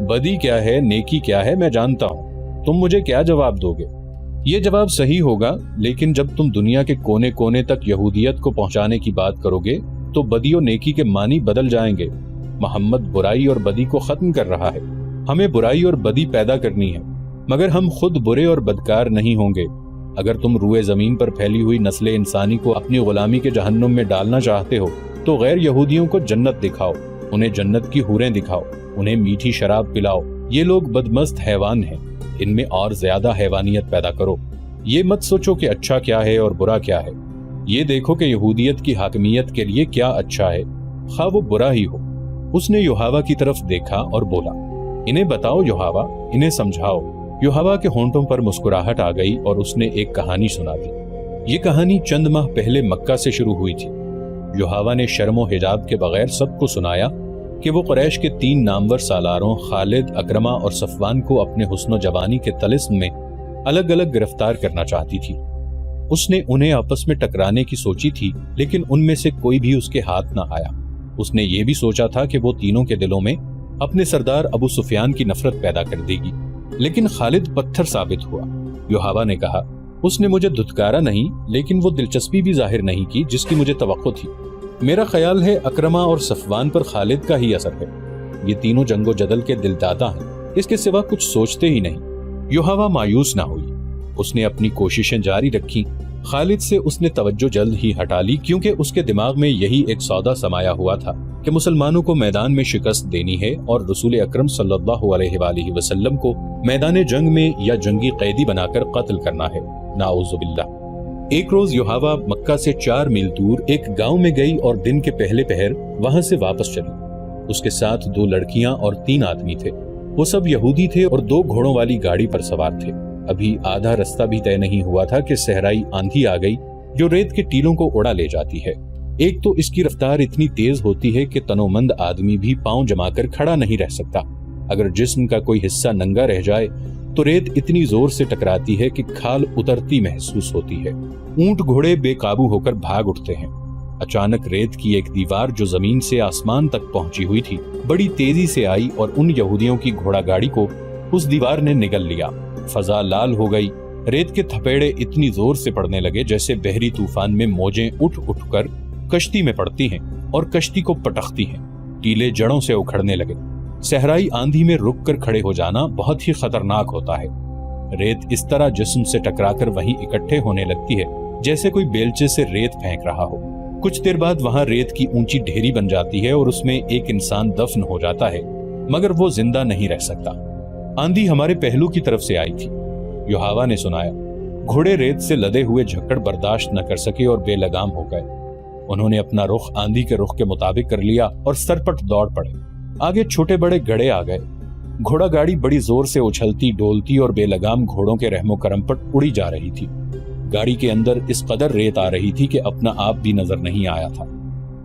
بدی کیا ہے نیکی کیا ہے میں جانتا ہوں، تم مجھے کیا جواب دو گے؟ یہ جواب صحیح ہوگا، لیکن جب تم دنیا کے کونے کونے تک یہودیت کو پہنچانے کی بات کرو گے تو بدی و نیکی کے معنی بدل جائیں گے۔ محمد برائی اور بدی کو ختم کر رہا ہے، ہمیں برائی اور بدی پیدا کرنی ہے، مگر ہم خود برے اور بدکار نہیں ہوں گے۔ اگر تم روئے زمین پر پھیلی ہوئی نسل انسانی کو اپنی غلامی کے جہنم میں ڈالنا چاہتے ہو تو غیر یہودیوں کو جنت دکھاؤ، انہیں جنت کی حوریں دکھاؤ، انہیں میٹھی شراب پلاؤ۔ یہ لوگ بدمست حیوان ہیں، ان میں اور زیادہ حیوانیت پیدا کرو۔ یہ مت سوچو کہ اچھا کیا ہے اور برا کیا ہے، یہ دیکھو کہ یہودیت کی حاکمیت کے لیے کیا اچھا ہے، خواہ وہ برا ہی ہو۔ اس نے یوحوا کی طرف دیکھا اور بولا، انہیں بتاؤ یوحوا، انہیں سمجھاؤ۔ یوحوا کے ہونٹوں پر مسکراہٹ آ گئی اور اس نے ایک کہانی سنا دی۔ یہ کہانی چند ماہ پہلے مکہ سے شروع ہوئی تھی۔ یوحوا نے شرم و حجاب کے بغیر سب کو سنایا کہ وہ قریش کے 3 نامور سالاروں خالد، اکرمہ اور صفوان کو اپنے حسن و جوانی کے طلسم میں الگ الگ گرفتار کرنا چاہتی تھی۔ اس نے انہیں آپس میں ٹکرانے کی سوچی تھی، لیکن ان میں سے کوئی بھی اس کے ہاتھ نہ آیا۔ اس نے یہ بھی سوچا تھا کہ وہ تینوں کے دلوں میں اپنے سردار ابو سفیان کی نفرت پیدا کر دے گی، لیکن خالد پتھر ثابت ہوا۔ یوحوا نے کہا، اس نے مجھے دھتکارا نہیں، لیکن وہ دلچسپی بھی ظاہر نہیں کی جس کی مجھے توقع تھی۔ میرا خیال ہے اکرمہ اور صفوان پر خالد کا ہی اثر ہے، یہ تینوں جنگ و جدل کے دل دادا ہیں، اس کے سوا کچھ سوچتے ہی نہیں۔ یوحوا مایوس نہ ہوئی، اس نے اپنی کوششیں جاری رکھی۔ خالد سے اس نے توجہ جلد ہی ہٹا لی، کیونکہ اس کے دماغ میں یہی ایک سودا سمایا ہوا تھا کہ مسلمانوں کو میدان میں شکست دینی ہے اور رسول اکرم صلی اللہ علیہ وآلہ وسلم کو میدان جنگ میں یا جنگی قیدی بنا کر قتل کرنا ہے، نعوذ باللہ۔ ایک روز یوحوا مکہ سے 4 میل دور ایک گاؤں میں گئی اور دن کے پہلے پہر وہاں سے واپس چلی۔ اس کے ساتھ 2 لڑکیاں اور 3 آدمی تھے، وہ سب یہودی تھے اور 2 گھوڑوں والی گاڑی پر سوار تھے۔ ابھی آدھا رستہ بھی طے نہیں ہوا تھا کہ صحرائی آندھی آ گئی جو ریت کے ٹیلوں کو اڑا لے جاتی ہے۔ ایک تو اس کی رفتار اتنی تیز ہوتی ہے کہ تنومند آدمی بھی پاؤں جما کر کھڑا نہیں رہ سکتا۔ اگر جسم کا کوئی حصہ ننگا رہ جائے تو ریت اتنی زور سے ٹکراتی ہے کہ کھال اترتی محسوس ہوتی ہے۔ اونٹ گھوڑے بے قابو ہو کر بھاگ اٹھتے ہیں۔ اچانک ریت کی ایک دیوار جو زمین سے آسمان تک پہنچی ہوئی تھی بڑی تیزی سے آئی اور ان یہودیوں کی گھوڑا گاڑی کو اس دیوار نے نگل لیا۔ فضا لال ہو گئی، ریت کے تھپیڑے اتنی زور سے پڑنے لگے جیسے بحری طوفان میں موجیں اٹھ اٹھ کر کشتی میں پڑتی ہیں اور کشتی کو پٹختی ہیں۔ ٹیلے جڑوں سے اکھڑنے لگے۔ صحرائی آندھی میں رک کر کھڑے ہو جانا بہت ہی خطرناک ہوتا ہے۔ ریت اس طرح جسم سے ٹکرا کر وہیں اکٹھے ہونے لگتی ہے جیسے کوئی بیلچے سے ریت پھینک رہا ہو۔ کچھ دیر بعد وہاں ریت کی اونچی ڈھیری بن جاتی ہے اور اس میں ایک انسان دفن ہو جاتا ہے، مگر وہ زندہ نہیں رہ سکتا۔ آندھی ہمارے پہلو کی طرف سے آئی تھی، یوحوا نے سنایا۔ گھوڑے ریت سے لدے ہوئے جھکڑ برداشت نہ کر سکے اور بے لگام ہو گئے۔ انہوں نے اپنا رخ آندھی کے رخ کے مطابق کر لیا اور سرپٹ دوڑ پڑے۔ آگے چھوٹے بڑے گڑھے آ گئے۔ گھوڑا گاڑی بڑی زور سے اچھلتی ڈولتی اور بے لگام گھوڑوں کے رحم و کرم پر اڑی جا رہی تھی۔ گاڑی کے اندر اس قدر ریت آ رہی تھی کہ اپنا آپ بھی نظر نہیں آیا تھا۔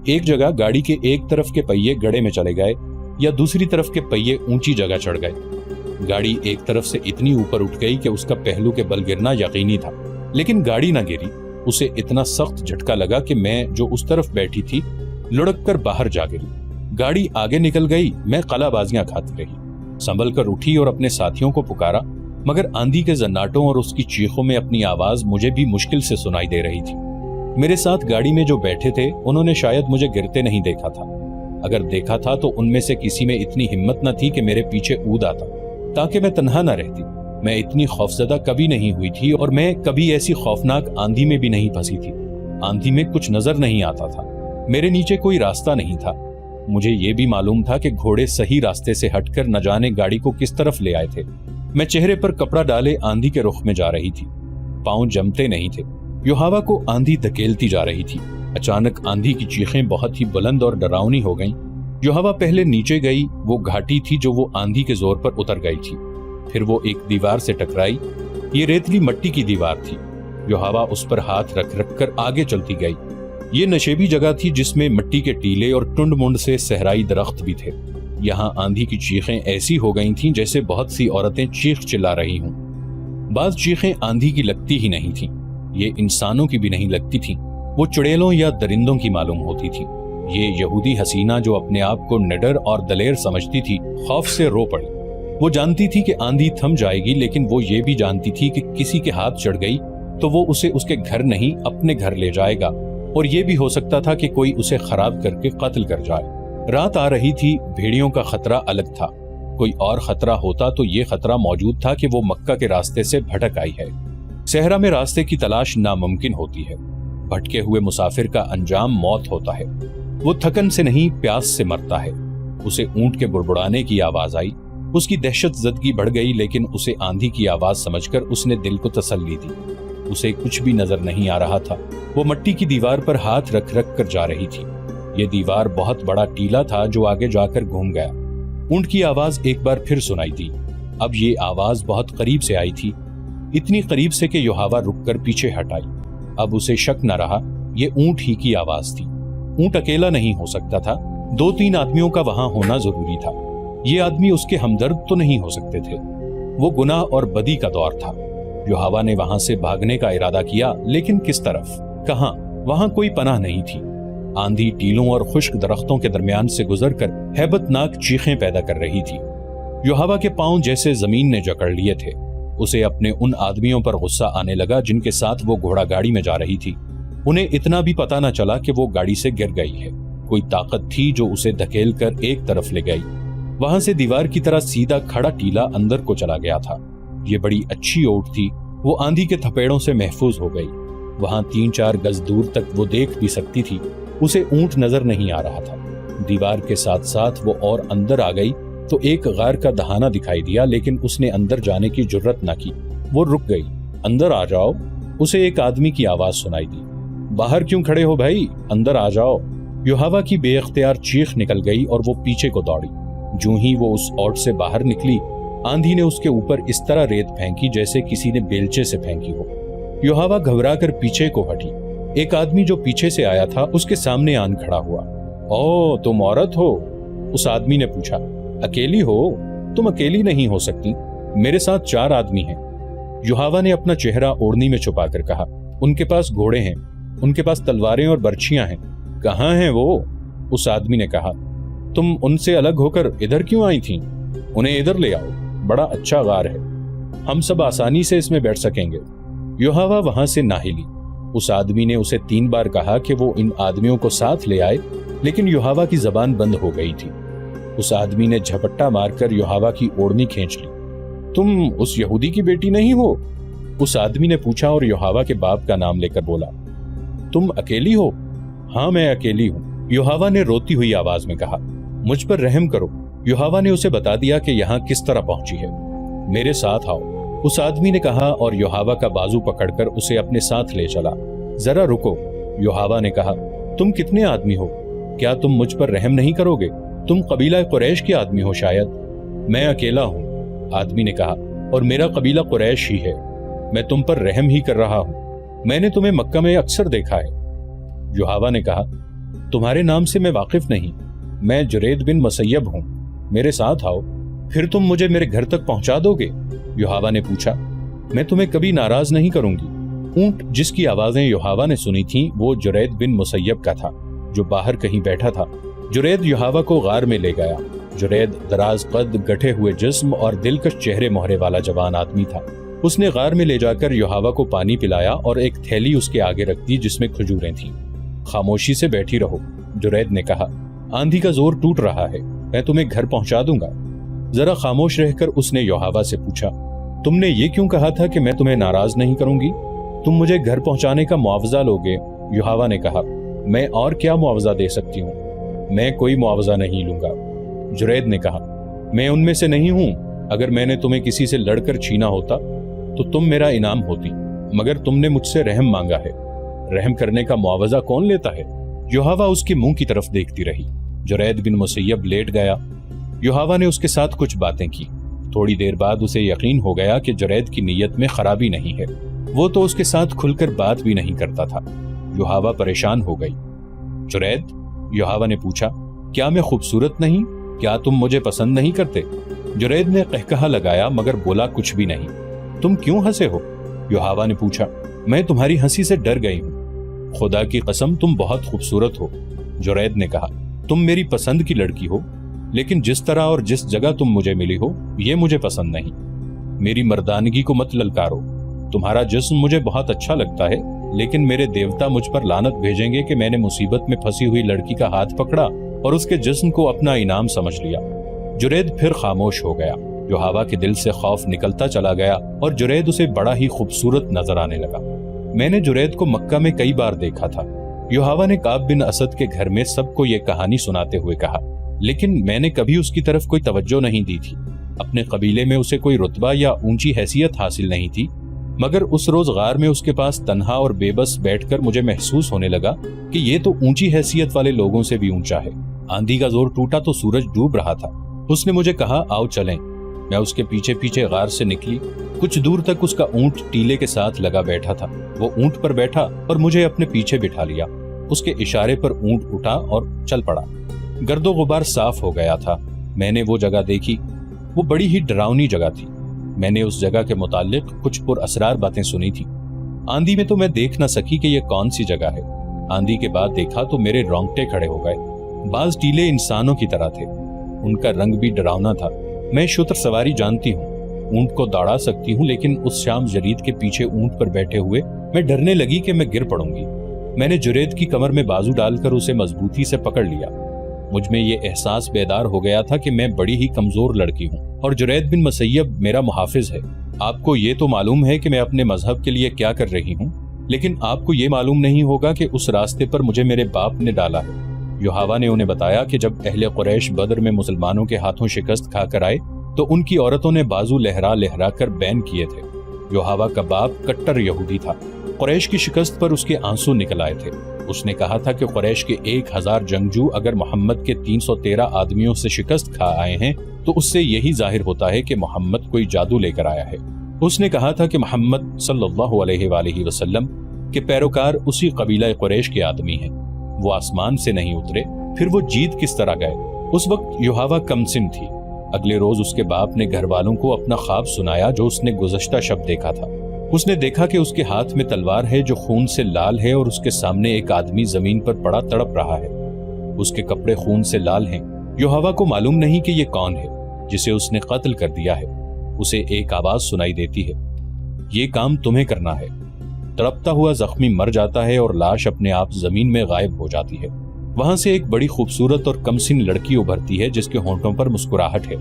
ایک جگہ گاڑی کے ایک طرف کے پہیے گڑھے میں چلے گئے یا دوسری طرف کے پہیے اونچی جگہ چڑھ گئے۔ گاڑی ایک طرف سے اتنی اوپر اٹھ گئی کہ اس کا پہلو کے بل گرنا یقینی تھا، لیکن گاڑی نہ گری۔ اسے اتنا سخت جھٹکا لگا کہ میں جو اس طرف بیٹھی تھی لڑک کر باہر جا گری۔ گاڑی آگے نکل گئی، میں قلع بازیاں کھاتی رہی۔ سنبھل کر اٹھی اور اپنے ساتھیوں کو پکارا، مگر آندھی کے زناٹوں اور اس کی چیخوں میں اپنی آواز مجھے بھی مشکل سے سنائی دے رہی تھی۔ میرے ساتھ گاڑی میں جو بیٹھے تھے انہوں نے شاید مجھے گرتے نہیں دیکھا تھا، اگر دیکھا تھا تو ان میں سے کسی میں اتنی ہمت نہ تھی کہ میرے پیچھے اود آتا تاکہ میں تنہا نہ رہتی۔ میں اتنی خوفزدہ کبھی نہیں ہوئی تھی اور میں کبھی ایسی خوفناک آندھی میں بھی نہیں پھنسی تھی۔ آندھی میں کچھ نظر نہیں آتا تھا، میرے نیچے کوئی راستہ نہیں تھا۔ مجھے یہ بھی معلوم تھا کہ گھوڑے صحیح راستے سے ہٹ کر نہ جانے گاڑی کو کس طرف لے آئے تھے۔ میں چہرے پر کپڑا ڈالے آندھی کے رخ میں جا رہی تھی، پاؤں جمتے نہیں تھے۔ یوحوا کو آندھی دھکیلتی جا رہی تھی۔ اچانک آندھی کی چیخیں بہت ہی بلند اور ڈراؤنی ہو گئیں۔ یوحوا پہلے نیچے گئی، وہ گھاٹی تھی جو وہ آندھی کے زور پر اتر گئی تھی۔ پھر وہ ایک دیوار سے ٹکرائی، یہ ریتلی مٹی کی دیوار تھی۔ یوحوا اس پر ہاتھ رکھ رکھ کر آگے چلتی گئی۔ یہ نشیبی جگہ تھی جس میں مٹی کے ٹیلے اور ٹنڈ منڈ سے صحرائی درخت بھی تھے۔ یہاں آندھی کی چیخیں ایسی ہو گئی تھیں جیسے بہت سی عورتیں چیخ چلا رہی ہوں۔ بعض چیخیں آندھی کی لگتی ہی نہیں تھیں، یہ انسانوں کی بھی نہیں لگتی تھیں، وہ چڑیلوں یا درندوں کی معلوم ہوتی تھی۔ یہ یہودی حسینہ جو اپنے آپ کو نڈر اور دلیر سمجھتی تھی خوف سے رو پڑی۔ وہ جانتی تھی کہ آندھی تھم جائے گی، لیکن وہ یہ بھی جانتی تھی کہ کسی کے ہاتھ چڑھ گئی تو وہ اسے اس کے گھر نہیں اپنے گھر لے جائے گا، اور یہ بھی ہو سکتا تھا کہ کوئی اسے خراب کر کے قتل کر جائے۔ رات آ رہی تھی، بھیڑیوں کا خطرہ الگ تھا۔ کوئی اور خطرہ ہوتا تو یہ خطرہ موجود تھا کہ وہ مکہ کے راستے سے بھٹک آئی ہے۔ صحرا میں راستے کی تلاش ناممکن ہوتی ہے۔ بھٹکے ہوئے مسافر کا انجام موت ہوتا ہے۔ وہ تھکن سے نہیں، پیاس سے مرتا ہے۔ اسے اونٹ کے بڑبڑانے کی آواز آئی۔ اس کی دہشت زدگی بڑھ گئی، لیکن اسے آندھی کی آواز سمجھ کر اس نے دل کو تسلی دی۔ اسے کچھ بھی نظر نہیں آ رہا تھا۔ وہ مٹی کی دیوار پر ہاتھ رکھ رکھ کر جا رہی تھی۔ یہ دیوار بہت بڑا ٹیلا تھا جو آگے جا کر گھوم گیا۔ اونٹ کی آواز ایک بار پھر سنائی دی۔ اب یہ آواز بہت قریب سے آئی تھی، اتنی قریب سے کہ یوحاوا رک کر پیچھے ہٹ آئی۔ اب اسے شک نہ رہا، یہ اونٹ ہی کی آواز تھی۔ اونٹ اکیلا نہیں ہو سکتا تھا، 2-3 آدمیوں کا وہاں ہونا ضروری تھا۔ یہ آدمی اس کے ہمدرد تو نہیں ہو سکتے تھے۔ وہ گناہ اور بدی کا دور تھا۔ یوحاوا نے وہاں سے بھاگنے کا ارادہ کیا، لیکن کس طرف؟ کہاں؟ وہاں کوئی پناہ نہیں تھی۔ آندھی ٹیلوں اور خشک درختوں کے درمیان سے گزر کر ہیبت ناک چیخیں پیدا کر رہی تھی۔ یوحاوا کے پاؤں جیسے زمین نے جکڑ لیے تھے۔ اسے اپنے ان آدمیوں پر غصہ آنے لگا جن کے ساتھ وہ گھوڑا گاڑی میں جا رہی تھی۔ انہیں اتنا بھی پتہ نہ چلا کہ وہ گاڑی سے گر گئی ہے۔ کوئی طاقت تھی جو اسے دھکیل کر ایک طرف لے گئی۔ وہاں سے دیوار کی طرح سیدھا کھڑا ٹیلا اندر کو چلا گیا تھا۔ یہ بڑی اچھی اونٹ تھی، وہ آندھی کے تھپیڑوں سے محفوظ ہو گئی۔ وہاں 3-4 گز دور تک وہ دیکھ بھی سکتی تھی۔ اسے اونٹ نظر نہیں آ رہا تھا۔ دیوار کے ساتھ ساتھ وہ اور اندر آ گئی تو ایک غار کا دہانہ دکھائی دیا، لیکن اس نے اندر جانے کی جرت نہ کی۔ وہ رک گئی۔ اندر آ جاؤ، اسے ایک آدمی کی آواز سنائی دی۔ باہر کیوں کھڑے ہو بھائی، اندر آ جاؤ۔ یوحاوا کی بے اختیار چیخ نکل گئی اور وہ پیچھے کو دوڑی۔ جوں ہی وہ اس اوٹ سے باہر نکلی، آندھی نے اس کے اوپر اس طرح ریت پھینکی جیسے کسی نے بیلچے سے پھینکی ہو۔ یوحاوا گھبرا کر پیچھے کو ہٹی۔ ایک آدمی جو پیچھے سے آیا تھا اس کے سامنے آن کھڑا ہوا۔ او، تم عورت ہو؟ اس آدمی نے پوچھا۔ اکیلی ہو؟ تم اکیلی نہیں ہو سکتی، میرے ساتھ 4 آدمی ہیں۔ یوحاوا نے اپنا چہرہ اوڑھنی میں چھپا کر کہا۔ ان کے پاس گھوڑے ہیں، ان کے پاس تلواریں اور برچھیاں ہیں۔ کہاں ہیں وہ؟ اس آدمی نے کہا۔ تم ان سے الگ ہو کر ادھر کیوں آئی تھیں؟ انہیں ادھر لے آؤ، بڑا اچھا غار ہے، ہم سب آسانی سے اس میں بیٹھ سکیں گے۔ یوحاوا وہاں سے نہ ہلی۔ اس آدمی نے اسے 3 بار کہا کہ وہ ان آدمیوں کو ساتھ لے آئے، لیکن یوحاوا کی زبان بند ہو گئی تھی۔ اس آدمی نے جھپٹا مار کر یوحاوا کی اوڑھنی کھینچ لی۔ تم اس یہودی کی بیٹی نہیں ہو؟ اس آدمی نے پوچھا اور یوحاوا کے باپ کا نام لے کر بولا۔ تم اکیلی ہو؟ ہاں، میں اکیلی ہوں، یوحاوا نے روتی ہوئی آواز میں کہا۔ مجھ پر رحم کرو۔ یوحاوا نے اسے بتا دیا کہ یہاں کس طرح پہنچی ہے۔ میرے ساتھ آؤ، اس آدمی نے کہا اور یوحاوا کا بازو پکڑ کر اسے اپنے ساتھ لے چلا۔ ذرا رکو، یوحاوا نے کہا، تم کتنے آدمی ہو؟ کیا تم مجھ پر رحم نہیں کرو گے؟ تم قبیلہ قریش کے آدمی ہو شاید۔ میں اکیلا ہوں، آدمی نے کہا، اور میرا قبیلہ قریش ہی ہے۔ میں تم پر رحم ہی کر رہا ہوں، میں نے تمہیں مکہ میں اکثر دیکھا ہے۔ یوحاوا نے کہا، تمہارے نام سے میں واقف نہیں، میں جرید بن مسیب ہوں، میرے ساتھ آؤ۔ پھر تم مجھے میرے گھر تک پہنچا دو گے؟ یوحاوا نے پوچھا۔ میں تمہیں کبھی ناراض نہیں کروں گی۔ اونٹ جس کی آوازیں یوحاوا نے سنی تھیں وہ جرید بن مسیب کا تھا، جو باہر کہیں بیٹھا تھا۔ جرید یوحاوا کو غار میں لے گیا۔ جرید دراز قد، گٹھے ہوئے جسم اور دلکش چہرے مہرے والا جوان آدمی تھا۔ اس نے غار میں لے جا کر یوحاوا کو پانی پلایا اور ایک تھیلی اس کے آگے رکھ دی جس میں کھجوریں تھیں۔ خاموشی سے بیٹھی رہو، جرید نے کہا، آندھی کا زور ٹوٹ رہا ہے، میں تمہیں گھر پہنچا دوں گا۔ ذرا خاموش رہ کر اس نے یوحاوا سے پوچھا، تم نے یہ کیوں کہا تھا کہ میں تمہیں ناراض نہیں کروں گی؟ تم مجھے گھر پہنچانے کا معاوضہ لوگے؟ یوحاوا نے کہا، میں اور کیا معاوضہ دے سکتی ہوں؟ میں کوئی معاوضہ نہیں لوں گا۔ جرید نے کہا، میں ان میں سے نہیں ہوں، اگر میں نے تمہیں کسی سے لڑ کر چھینا ہوتا تو تم میرا انعام ہوتی، مگر تم نے مجھ سے رحم مانگا ہے۔ رحم کرنے کا معاوضہ کون لیتا ہے؟ یوحاوا اس کے منہ کی طرف دیکھتی رہی۔ جرید بن مسیب لیٹ گیا۔ یوحاوا نے اس کے ساتھ کچھ باتیں کی۔ تھوڑی دیر بعد اسے یقین ہو گیا کہ جرید کی نیت میں خرابی نہیں ہے، وہ تو اس کے ساتھ کھل کر بات بھی نہیں کرتا تھا۔ یوحاوا پریشان ہو گئی۔ جرید، یوحاوا نے پوچھا، کیا میں خوبصورت نہیں؟ کیا تم مجھے پسند نہیں کرتے؟ جرید نے قہقہا لگایا مگر بولا کچھ بھی نہیں۔ تم کیوں ہنسے ہو؟ یوحاوا نے پوچھا۔ میں تمہاری ہنسی سے ڈر گئی ہوں۔ خدا کی قسم تم بہت خوبصورت ہو، جرید نے کہا۔ تم میری پسند کی لڑکی ہو؟ لیکن جس طرح اور جس جگہ تم مجھے ملی ہو یہ مجھے پسند نہیں. میری مردانگی کو مت للکارو. تمہارا جسم مجھے بہت اچھا لگتا ہے، لیکن میرے دیوتا مجھ پر لعنت بھیجیں گے کہ میں نے مصیبت میں پھنسی ہوئی لڑکی کا ہاتھ پکڑا اور اس کے جسم کو اپنا انعام سمجھ لیا. جرید پھر خاموش ہو گیا. یوحاوا کے دل سے خوف نکلتا چلا گیا اور جرید اسے بڑا ہی خوبصورت نظر آنے لگا. میں نے جرید کو مکہ میں کئی بار دیکھا تھا. یوحاوا نے کعب بن اسد کے گھر میں سب کو یہ کہانی سناتے ہوئے کہا، لیکن میں نے کبھی اس کی طرف کوئی توجہ نہیں دی تھی. اپنے قبیلے میں اسے کوئی رتبہ یا اونچی حیثیت حاصل نہیں تھی، مگر اس روز غار میں اس کے پاس تنہا اور بے بس بیٹھ کر مجھے محسوس ہونے لگا کہ یہ تو اونچی حیثیت والے لوگوں سے بھی اونچا ہے. آندھی کا زور ٹوٹا تو سورج ڈوب رہا تھا. اس نے مجھے کہا، آؤ چلیں. میں اس کے پیچھے پیچھے غار سے نکلی. کچھ دور تک اس کا اونٹ ٹیلے کے ساتھ لگا بیٹھا تھا. وہ اونٹ پر بیٹھا اور مجھے اپنے پیچھے بٹھا لیا. اس کے اشارے پر اونٹ اٹھا اور چل پڑا. گرد و غبار صاف ہو گیا تھا. میں نے وہ جگہ دیکھی. وہ بڑی ہی ڈراؤنی جگہ تھی. میں نے اس جگہ کے متعلق کچھ پر اسرار باتیں سنی تھی. آندھی میں تو میں دیکھ نہ سکی کہ یہ کون سی جگہ ہے. آندھی کے بعد دیکھا تو میرے رونگٹے کھڑے ہو گئے. بعض ٹیلے انسانوں کی طرح تھے. ان کا رنگ بھی ڈراؤنا تھا. میں شتر سواری جانتی ہوں، اونٹ کو دوڑا سکتی ہوں، لیکن اس شام جرید کے پیچھے اونٹ پر بیٹھے ہوئے میں ڈرنے لگی کہ میں گر پڑوں گی. میں نے جرید کی کمر میں بازو ڈال کر اسے مضبوطی سے پکڑ لیا. مجھ میں یہ احساس بیدار ہو گیا تھا کہ میں بڑی ہی کمزور لڑکی ہوں اور جرید بن مسیب میرا محافظ ہے. آپ کو یہ تو معلوم ہے کہ میں اپنے مذہب کے لیے کیا کر رہی ہوں، لیکن آپ کو یہ معلوم نہیں ہوگا کہ اس راستے پر مجھے میرے باپ نے ڈالا ہے. یوحاوا نے انہیں بتایا کہ جب اہل قریش بدر میں مسلمانوں کے ہاتھوں شکست کھا کر آئے تو ان کی عورتوں نے بازو لہرا لہرا کر بین کیے تھے. یوحاوا کا باپ کٹر یہودی تھا. قریش کی شکست پر اس کے آنسو نکل آئے تھے. اس نے کہا تھا کہ قریش کے 1000 جنگجو اگر محمد کے 313 آدمیوں سے شکست کھا آئے ہیں تو اس سے یہی ظاہر ہوتا ہے کہ محمد کوئی جادو لے کر آیا ہے. اس نے کہا تھا کہ محمد صلی اللہ علیہ وآلہ وسلم کے پیروکار اسی قبیلہ قریش کے آدمی ہیں. وہ آسمان سے نہیں اترے، پھر وہ جیت کس طرح گئے؟ اس وقت یوحاوا کمسن تھی. اگلے روز اس کے باپ نے گھر والوں کو اپنا خواب سنایا جو اس نے گزشتہ شب دیکھا تھا. اس نے دیکھا کہ اس کے ہاتھ میں تلوار ہے جو خون سے لال ہے اور اس کے سامنے ایک آدمی زمین پر پڑا تڑپ رہا ہے. اس کے کپڑے خون سے لال ہیں. یوحاوا کو معلوم نہیں کہ یہ کون ہے جسے اس نے قتل کر دیا ہے. اسے ایک آواز سنائی دیتی ہے، یہ کام تمہیں کرنا ہے. تڑپتا ہوا زخمی مر جاتا ہے اور لاش اپنے آپ زمین میں غائب ہو جاتی ہے. وہاں سے ایک بڑی خوبصورت اور کمسن لڑکی ابھرتی ہے جس کے ہونٹوں پر مسکراہٹ ہے.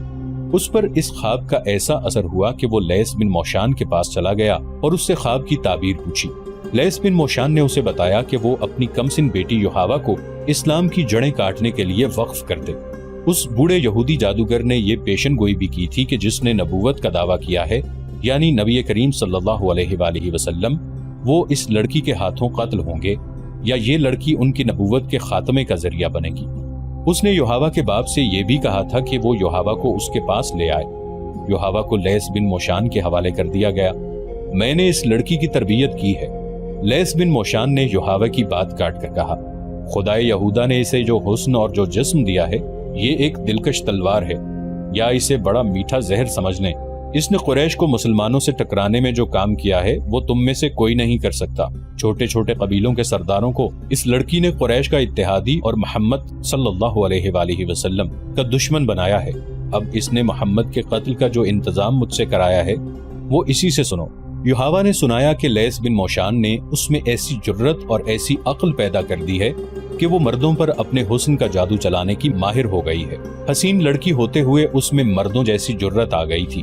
اس پر اس خواب کا ایسا اثر ہوا کہ وہ لیس بن موشان کے پاس چلا گیا اور اس سے خواب کی تعبیر پوچھی. لیس بن موشان نے اسے بتایا کہ وہ اپنی کمسن بیٹی یوحاوا کو اسلام کی جڑیں کاٹنے کے لیے وقف کر دے. اس بوڑھے یہودی جادوگر نے یہ پیشن گوئی بھی کی تھی کہ جس نے نبوت کا دعویٰ کیا ہے، یعنی نبی کریم صلی اللہ علیہ وآلہ وسلم، وہ اس لڑکی کے ہاتھوں قتل ہوں گے یا یہ لڑکی ان کی نبوت کے خاتمے کا ذریعہ بنے گی. اس نے یوحاوا کے باپ سے یہ بھی کہا تھا کہ وہ یوحاوا کو اس کے پاس لے آئے. یوحاوا کو لیس بن موشان کے حوالے کر دیا گیا. میں نے اس لڑکی کی تربیت کی ہے. لیس بن موشان نے یوحاوا کی بات کاٹ کر کہا، خدائے یہودا نے اسے جو حسن اور جو جسم دیا ہے یہ ایک دلکش تلوار ہے، یا اسے بڑا میٹھا زہر سمجھ لیں. اس نے قریش کو مسلمانوں سے ٹکرانے میں جو کام کیا ہے وہ تم میں سے کوئی نہیں کر سکتا. چھوٹے چھوٹے قبیلوں کے سرداروں کو اس لڑکی نے قریش کا اتحادی اور محمد صلی اللہ علیہ وآلہ وسلم کا دشمن بنایا ہے. اب اس نے محمد کے قتل کا جو انتظام مجھ سے کرایا ہے وہ اسی سے سنو. یوحاوا نے سنایا کہ لیس بن موشان نے اس میں ایسی جرت اور ایسی عقل پیدا کر دی ہے کہ وہ مردوں پر اپنے حسن کا جادو چلانے کی ماہر ہو گئی ہے. حسین لڑکی ہوتے ہوئے اس میں مردوں جیسی جرت آ گئی تھی،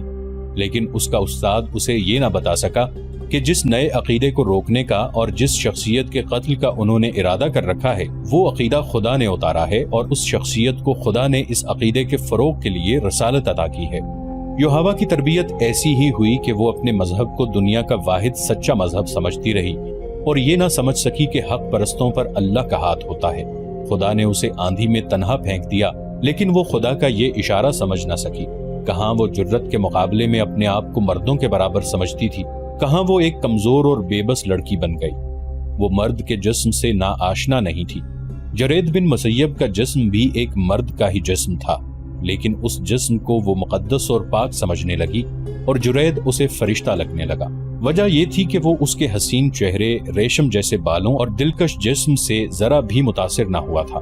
لیکن اس کا استاد اسے یہ نہ بتا سکا کہ جس نئے عقیدے کو روکنے کا اور جس شخصیت کے قتل کا انہوں نے ارادہ کر رکھا ہے وہ عقیدہ خدا نے اتارا ہے اور اس شخصیت کو خدا نے اس عقیدے کے فروغ کے لیے رسالت عطا کی ہے. یوحاوا کی تربیت ایسی ہی ہوئی کہ وہ اپنے مذہب کو دنیا کا واحد سچا مذہب سمجھتی رہی اور یہ نہ سمجھ سکی کہ حق پرستوں پر اللہ کا ہاتھ ہوتا ہے. خدا نے اسے آندھی میں تنہا پھینک دیا، لیکن وہ خدا کا یہ اشارہ سمجھ نہ سکی. کہاں وہ جرت کے مقابلے میں اپنے آپ کو مردوں کے برابر سمجھتی تھی، کہاں وہ ایک کمزور اور بے بس لڑکی بن گئی. وہ مرد کے جسم سے نا آشنا نہیں تھی. جرید بن مسیب کا جسم بھی ایک مرد کا ہی جسم تھا، لیکن اس جسم کو وہ مقدس اور پاک سمجھنے لگی اور جرید اسے فرشتہ لگنے لگا. وجہ یہ تھی کہ وہ اس کے حسین چہرے، ریشم جیسے بالوں اور دلکش جسم سے ذرا بھی متاثر نہ ہوا تھا.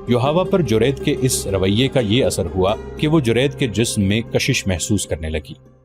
یوحاوا پر جرید کے اس رویے کا یہ اثر ہوا کہ وہ جرید کے جسم میں کشش محسوس کرنے لگی۔